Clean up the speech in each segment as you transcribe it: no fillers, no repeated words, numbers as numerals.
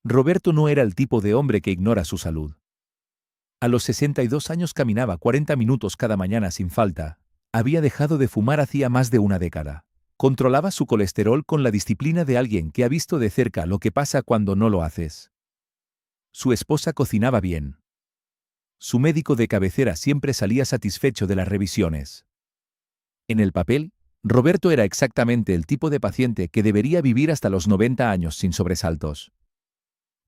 Roberto no era el tipo de hombre que ignora su salud. A los 62 años caminaba 40 minutos cada mañana sin falta. Había dejado de fumar hacía más de una década. Controlaba su colesterol con la disciplina de alguien que ha visto de cerca lo que pasa cuando no lo haces. Su esposa cocinaba bien. Su médico de cabecera siempre salía satisfecho de las revisiones. En el papel, Roberto era exactamente el tipo de paciente que debería vivir hasta los 90 años sin sobresaltos.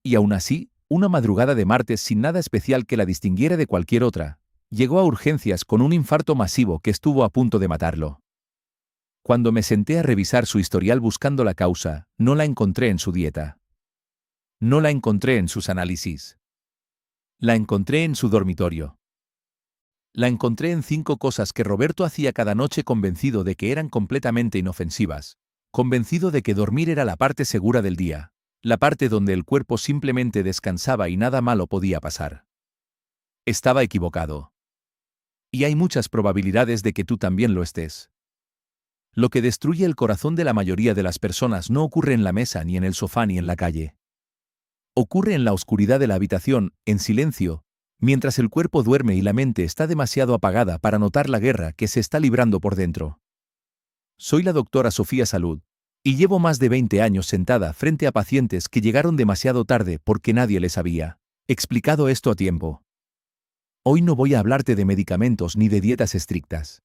Y aún así, una madrugada de martes sin nada especial que la distinguiera de cualquier otra, llegó a urgencias con un infarto masivo que estuvo a punto de matarlo. Cuando me senté a revisar su historial buscando la causa, no la encontré en su dieta. No la encontré en sus análisis. La encontré en su dormitorio. La encontré en 5 cosas que Roberto hacía cada noche convencido de que eran completamente inofensivas, convencido de que dormir era la parte segura del día, la parte donde el cuerpo simplemente descansaba y nada malo podía pasar. Estaba equivocado. Y hay muchas probabilidades de que tú también lo estés. Lo que destruye el corazón de la mayoría de las personas no ocurre en la mesa, ni en el sofá, ni en la calle. Ocurre en la oscuridad de la habitación, en silencio, mientras el cuerpo duerme y la mente está demasiado apagada para notar la guerra que se está librando por dentro. Soy la doctora Sofía Salud, y llevo más de 20 años sentada frente a pacientes que llegaron demasiado tarde porque nadie les había explicado esto a tiempo. Hoy no voy a hablarte de medicamentos ni de dietas estrictas.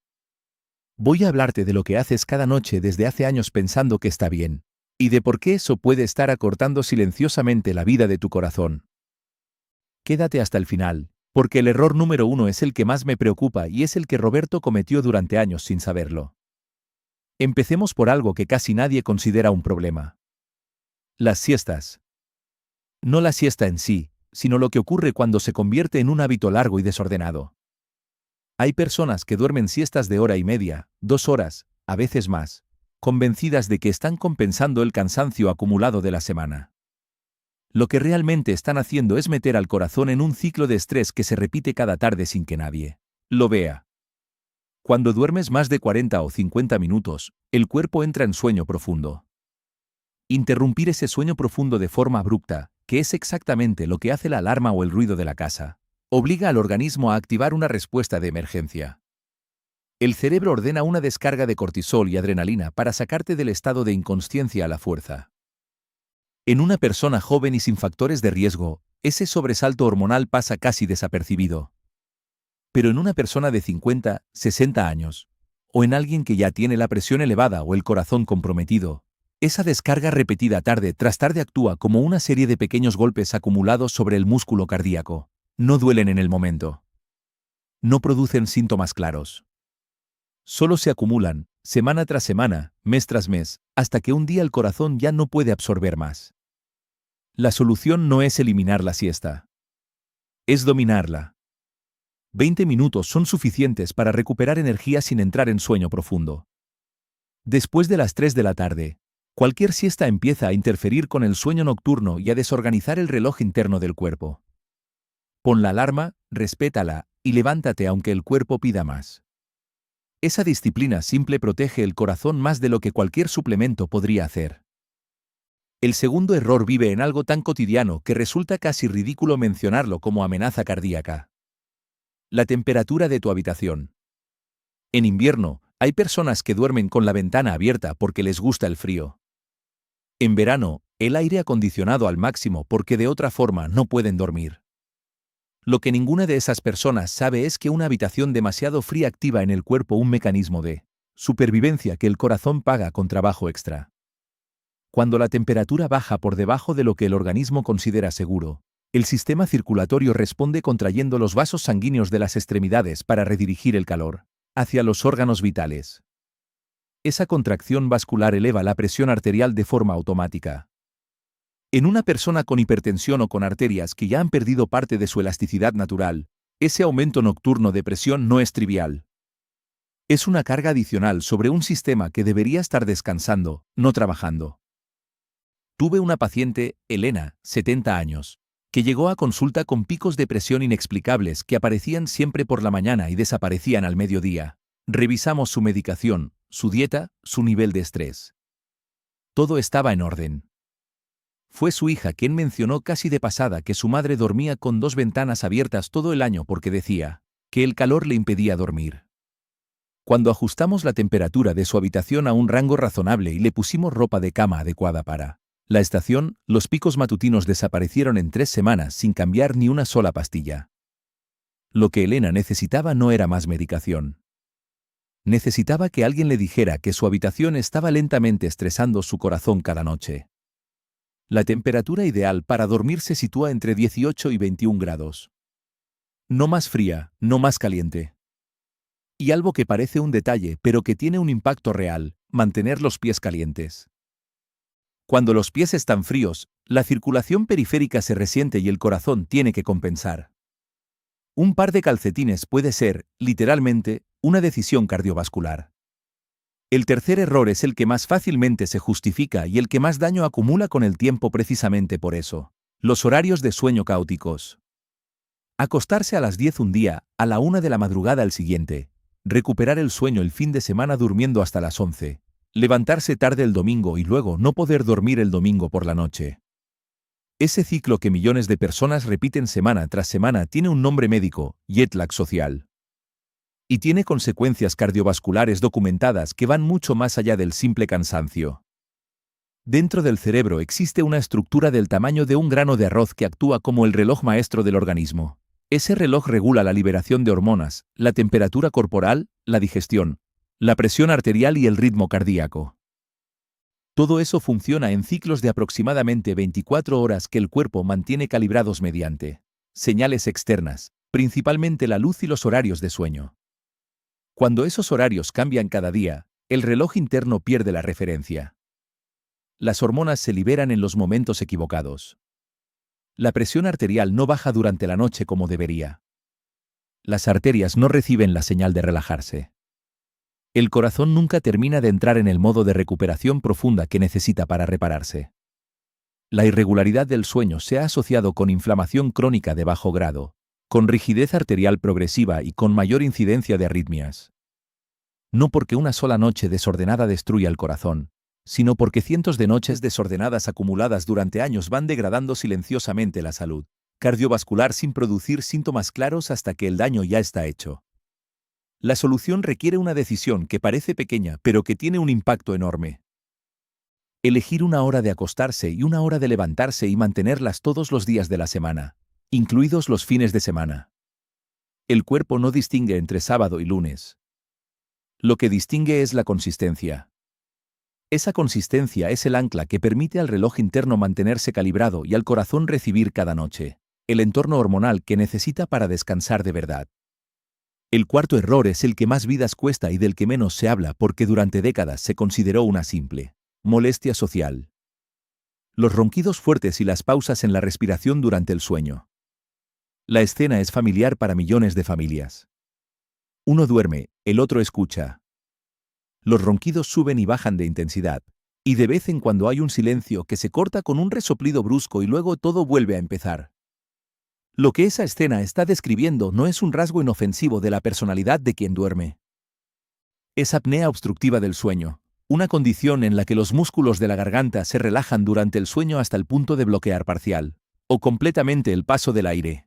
Voy a hablarte de lo que haces cada noche desde hace años pensando que está bien, y de por qué eso puede estar acortando silenciosamente la vida de tu corazón. Quédate hasta el final, porque el error número 1 es el que más me preocupa y es el que Roberto cometió durante años sin saberlo. Empecemos por algo que casi nadie considera un problema. Las siestas. No la siesta en sí, sino lo que ocurre cuando se convierte en un hábito largo y desordenado. Hay personas que duermen siestas de hora y media, 2 horas, a veces más, convencidas de que están compensando el cansancio acumulado de la semana. Lo que realmente están haciendo es meter al corazón en un ciclo de estrés que se repite cada tarde sin que nadie lo vea. Cuando duermes más de 40 o 50 minutos, el cuerpo entra en sueño profundo. Interrumpir ese sueño profundo de forma abrupta, que es exactamente lo que hace la alarma o el ruido de la casa, obliga al organismo a activar una respuesta de emergencia. El cerebro ordena una descarga de cortisol y adrenalina para sacarte del estado de inconsciencia a la fuerza. En una persona joven y sin factores de riesgo, ese sobresalto hormonal pasa casi desapercibido. Pero en una persona de 50, 60 años, o en alguien que ya tiene la presión elevada o el corazón comprometido, esa descarga repetida tarde tras tarde actúa como una serie de pequeños golpes acumulados sobre el músculo cardíaco. No duelen en el momento. No producen síntomas claros. Solo se acumulan, semana tras semana, mes tras mes, hasta que un día el corazón ya no puede absorber más. La solución no es eliminar la siesta. Es dominarla. 20 minutos son suficientes para recuperar energía sin entrar en sueño profundo. Después de las 3 de la tarde, cualquier siesta empieza a interferir con el sueño nocturno y a desorganizar el reloj interno del cuerpo. Pon la alarma, respétala, y levántate aunque el cuerpo pida más. Esa disciplina simple protege el corazón más de lo que cualquier suplemento podría hacer. El segundo error vive en algo tan cotidiano que resulta casi ridículo mencionarlo como amenaza cardíaca. La temperatura de tu habitación. En invierno, hay personas que duermen con la ventana abierta porque les gusta el frío. En verano, el aire acondicionado al máximo porque de otra forma no pueden dormir. Lo que ninguna de esas personas sabe es que una habitación demasiado fría activa en el cuerpo un mecanismo de supervivencia que el corazón paga con trabajo extra. Cuando la temperatura baja por debajo de lo que el organismo considera seguro, el sistema circulatorio responde contrayendo los vasos sanguíneos de las extremidades para redirigir el calor hacia los órganos vitales. Esa contracción vascular eleva la presión arterial de forma automática. En una persona con hipertensión o con arterias que ya han perdido parte de su elasticidad natural, ese aumento nocturno de presión no es trivial. Es una carga adicional sobre un sistema que debería estar descansando, no trabajando. Tuve una paciente, Elena, 70 años, que llegó a consulta con picos de presión inexplicables que aparecían siempre por la mañana y desaparecían al mediodía. Revisamos su medicación, su dieta, su nivel de estrés. Todo estaba en orden. Fue su hija quien mencionó casi de pasada que su madre dormía con 2 ventanas abiertas todo el año porque decía que el calor le impedía dormir. Cuando ajustamos la temperatura de su habitación a un rango razonable y le pusimos ropa de cama adecuada para la estación, los picos matutinos desaparecieron en 3 semanas sin cambiar ni una sola pastilla. Lo que Elena necesitaba no era más medicación. Necesitaba que alguien le dijera que su habitación estaba lentamente estresando su corazón cada noche. La temperatura ideal para dormir se sitúa entre 18 y 21 grados. No más fría, no más caliente. Y algo que parece un detalle, pero que tiene un impacto real, mantener los pies calientes. Cuando los pies están fríos, la circulación periférica se resiente y el corazón tiene que compensar. Un par de calcetines puede ser, literalmente, una decisión cardiovascular. El tercer error es el que más fácilmente se justifica y el que más daño acumula con el tiempo precisamente por eso. Los horarios de sueño caóticos. Acostarse a las 10 un día, a la 1 de la madrugada el siguiente. Recuperar el sueño el fin de semana durmiendo hasta las 11. Levantarse tarde el domingo y luego no poder dormir el domingo por la noche. Ese ciclo que millones de personas repiten semana tras semana tiene un nombre médico, jet lag social. Y tiene consecuencias cardiovasculares documentadas que van mucho más allá del simple cansancio. Dentro del cerebro existe una estructura del tamaño de un grano de arroz que actúa como el reloj maestro del organismo. Ese reloj regula la liberación de hormonas, la temperatura corporal, la digestión, la presión arterial y el ritmo cardíaco. Todo eso funciona en ciclos de aproximadamente 24 horas que el cuerpo mantiene calibrados mediante señales externas, principalmente la luz y los horarios de sueño. Cuando esos horarios cambian cada día, el reloj interno pierde la referencia. Las hormonas se liberan en los momentos equivocados. La presión arterial no baja durante la noche como debería. Las arterias no reciben la señal de relajarse. El corazón nunca termina de entrar en el modo de recuperación profunda que necesita para repararse. La irregularidad del sueño se ha asociado con inflamación crónica de bajo grado, con rigidez arterial progresiva y con mayor incidencia de arritmias. No porque una sola noche desordenada destruya el corazón, sino porque cientos de noches desordenadas acumuladas durante años van degradando silenciosamente la salud cardiovascular sin producir síntomas claros hasta que el daño ya está hecho. La solución requiere una decisión que parece pequeña pero que tiene un impacto enorme. Elegir una hora de acostarse y una hora de levantarse y mantenerlas todos los días de la semana, incluidos los fines de semana. El cuerpo no distingue entre sábado y lunes. Lo que distingue es la consistencia. Esa consistencia es el ancla que permite al reloj interno mantenerse calibrado y al corazón recibir cada noche el entorno hormonal que necesita para descansar de verdad. El cuarto error es el que más vidas cuesta y del que menos se habla porque durante décadas se consideró una simple molestia social. Los ronquidos fuertes y las pausas en la respiración durante el sueño. La escena es familiar para millones de familias. Uno duerme, el otro escucha. Los ronquidos suben y bajan de intensidad, y de vez en cuando hay un silencio que se corta con un resoplido brusco y luego todo vuelve a empezar. Lo que esa escena está describiendo no es un rasgo inofensivo de la personalidad de quien duerme. Es apnea obstructiva del sueño, una condición en la que los músculos de la garganta se relajan durante el sueño hasta el punto de bloquear parcial o completamente el paso del aire.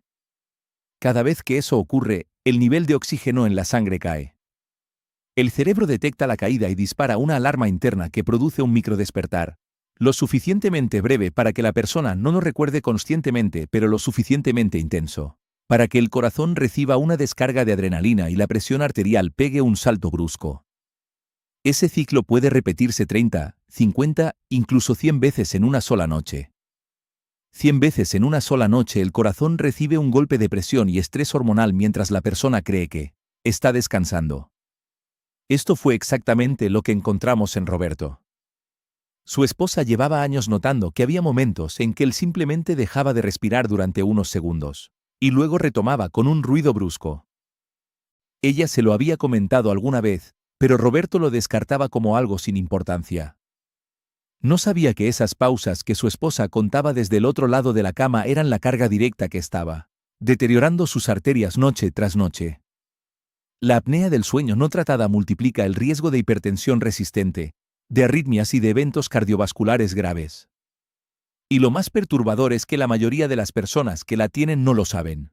Cada vez que eso ocurre, el nivel de oxígeno en la sangre cae. El cerebro detecta la caída y dispara una alarma interna que produce un microdespertar, lo suficientemente breve para que la persona no lo recuerde conscientemente, pero lo suficientemente intenso, para que el corazón reciba una descarga de adrenalina y la presión arterial pegue un salto brusco. Ese ciclo puede repetirse 30, 50, incluso 100 veces en una sola noche. 100 veces en una sola noche el corazón recibe un golpe de presión y estrés hormonal mientras la persona cree que está descansando. Esto fue exactamente lo que encontramos en Roberto. Su esposa llevaba años notando que había momentos en que él simplemente dejaba de respirar durante unos segundos, y luego retomaba con un ruido brusco. Ella se lo había comentado alguna vez, pero Roberto lo descartaba como algo sin importancia. No sabía que esas pausas que su esposa contaba desde el otro lado de la cama eran la carga directa que estaba deteriorando sus arterias noche tras noche. La apnea del sueño no tratada multiplica el riesgo de hipertensión resistente, de arritmias y de eventos cardiovasculares graves. Y lo más perturbador es que la mayoría de las personas que la tienen no lo saben.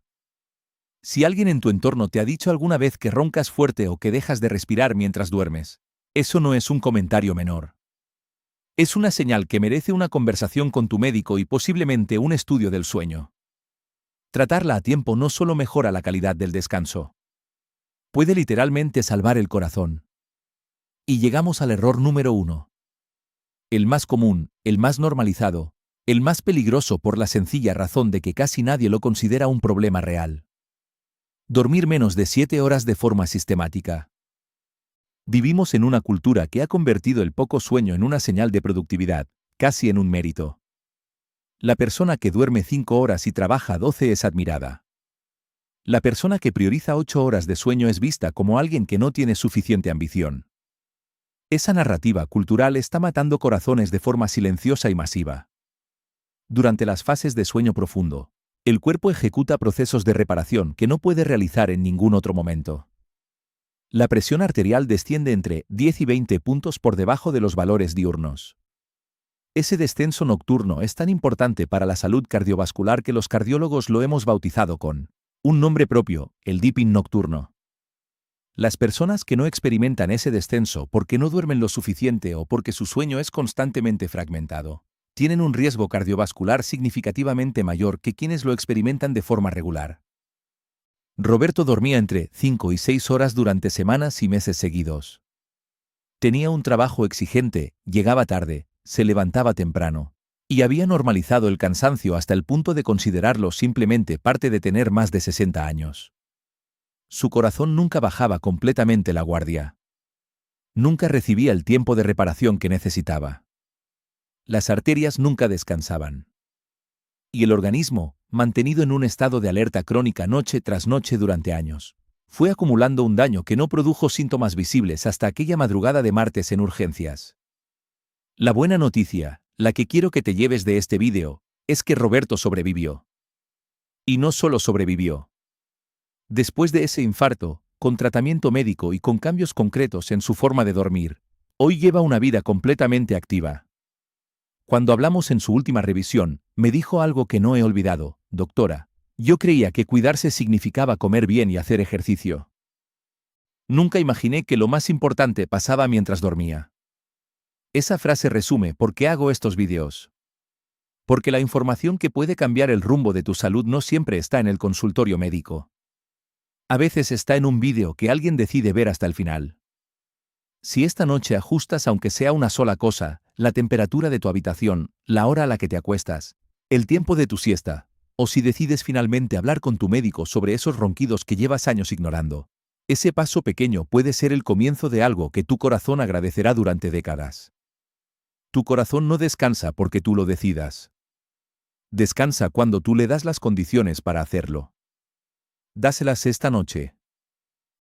Si alguien en tu entorno te ha dicho alguna vez que roncas fuerte o que dejas de respirar mientras duermes, eso no es un comentario menor. Es una señal que merece una conversación con tu médico y posiblemente un estudio del sueño. Tratarla a tiempo no solo mejora la calidad del descanso, puede literalmente salvar el corazón. Y llegamos al error número 1. El más común, el más normalizado, el más peligroso por la sencilla razón de que casi nadie lo considera un problema real. Dormir menos de 7 horas de forma sistemática. Vivimos en una cultura que ha convertido el poco sueño en una señal de productividad, casi en un mérito. La persona que duerme 5 horas y trabaja 12 es admirada. La persona que prioriza 8 horas de sueño es vista como alguien que no tiene suficiente ambición. Esa narrativa cultural está matando corazones de forma silenciosa y masiva. Durante las fases de sueño profundo, el cuerpo ejecuta procesos de reparación que no puede realizar en ningún otro momento. La presión arterial desciende entre 10 y 20 puntos por debajo de los valores diurnos. Ese descenso nocturno es tan importante para la salud cardiovascular que los cardiólogos lo hemos bautizado con un nombre propio, el dipping nocturno. Las personas que no experimentan ese descenso porque no duermen lo suficiente o porque su sueño es constantemente fragmentado, tienen un riesgo cardiovascular significativamente mayor que quienes lo experimentan de forma regular. Roberto dormía entre 5 y 6 horas durante semanas y meses seguidos. Tenía un trabajo exigente, llegaba tarde, se levantaba temprano, y había normalizado el cansancio hasta el punto de considerarlo simplemente parte de tener más de 60 años. Su corazón nunca bajaba completamente la guardia. Nunca recibía el tiempo de reparación que necesitaba. Las arterias nunca descansaban. Y el organismo, mantenido en un estado de alerta crónica noche tras noche durante años, fue acumulando un daño que no produjo síntomas visibles hasta aquella madrugada de martes en urgencias. La buena noticia, la que quiero que te lleves de este vídeo, es que Roberto sobrevivió. Y no solo sobrevivió. Después de ese infarto, con tratamiento médico y con cambios concretos en su forma de dormir, hoy lleva una vida completamente activa. Cuando hablamos en su última revisión, me dijo algo que no he olvidado: doctora, yo creía que cuidarse significaba comer bien y hacer ejercicio. Nunca imaginé que lo más importante pasaba mientras dormía. Esa frase resume por qué hago estos vídeos. Porque la información que puede cambiar el rumbo de tu salud no siempre está en el consultorio médico. A veces está en un vídeo que alguien decide ver hasta el final. Si esta noche ajustas aunque sea una sola cosa, la temperatura de tu habitación, la hora a la que te acuestas, el tiempo de tu siesta, o si decides finalmente hablar con tu médico sobre esos ronquidos que llevas años ignorando, ese paso pequeño puede ser el comienzo de algo que tu corazón agradecerá durante décadas. Tu corazón no descansa porque tú lo decidas. Descansa cuando tú le das las condiciones para hacerlo. Dáselas esta noche.